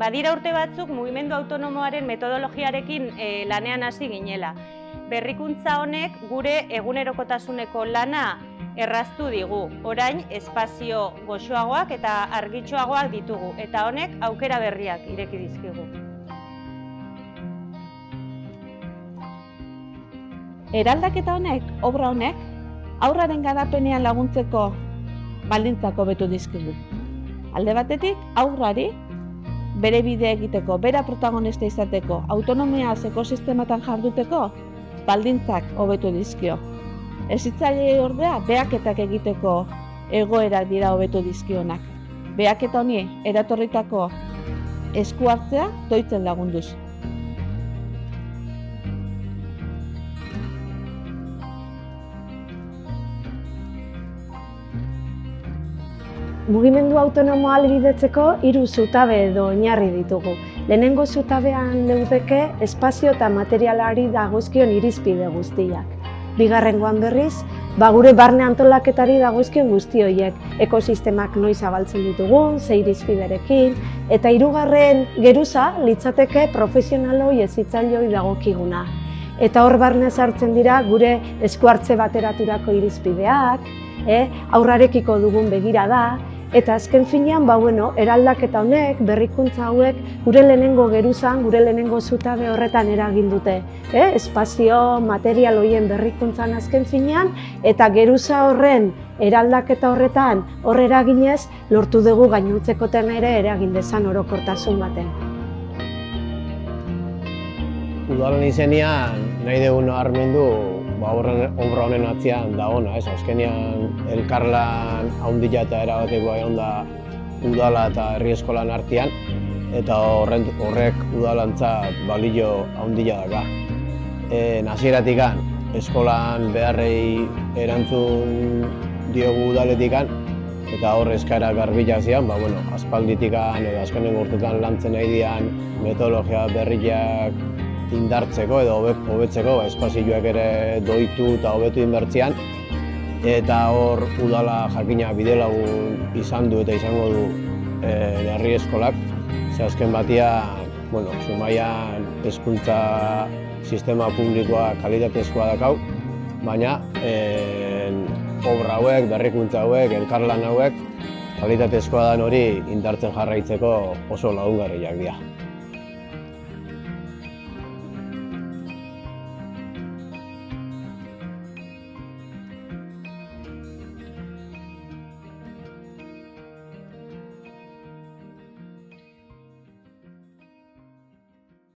Badira urte batzuk mugimendu autonomoaren metodologiarekin lanean hasi ginela. Berrikuntza honek gure egunerokotasuneko lana erraztu digu. Orain espazio goxoagoak eta argitsuagoak ditugu, eta honek aukera berriak ireki dizkigu. Eraldaketa honek, obra honek, haurraren garapenean laguntzeko baldintzak hobetu dizkigu. Alde batetik, haurrari bere bidea egiteko, bera protagonista izateko, autonomia ekosistematan jarduteko baldintzak hobetu dizkio. Hezitzailei ordea, behaketak egiteko egoerak dira hobetu dizkionak. Behaketa honi eratorritako esku hartzea doitzen lagunduz. Mugimendu autonomoa ahalbidetzeko 3 zutabe edo oinarri ditugu. Lehenengo zutabean leudeke espazio eta materialari dagozkion irizpide guztiak. Bigarrengoan berriz, gure barne antolaketari dagozkion guzti horiek, ekosistemak noiz zabaltzen ditugun, ze irizpiderekin, eta hirugarren geruza litzateke profesionaloi hezitzailei dagokiguna. Eta hor barne sartzen dira gure esku hartze bateraturako irizpideak, haurrarekiko dugun begirada, eta azken finean, eraldaketa honek, berrikuntza hauek, gure lehenengo geruzan, gure lehenengo zutabe horretan eragin dute. Espazio, material horien berrikuntzan azken finean, eta geruza horren eraldaketa horretan hor eraginez, lortu dugu gainontzekoten ere eragin dezan orokortasun baten. Udalan izenean nahi dugun nabarmendu obra honen atzean dagoena, azkenean elkarlan handia eta erabatekoa egon da udala eta herri eskolan artean, eta horrek udalantzat balio handia daka. Hasieratik eskolan beharrei erantzun diogu udaletikan, eta hor eskaera garbilak zian, aspalditikan edo azkenengo urtetan lantzen nahi dian metodologia berriak indartzeko edo hobetzeko, espazioak ere doitu eta hobetu inbertzean, eta hor udala jakina bidelagun izan du eta izango du herri eskolak. Azken batian, Zumaian hezkuntza sistema publikoa kalitatezkoa dakau, baina obra hauek, berrikuntza hauek, elkarlan hauek kalitatezkoa dan hori indartzen jarraitzeko oso lagungarriak dira.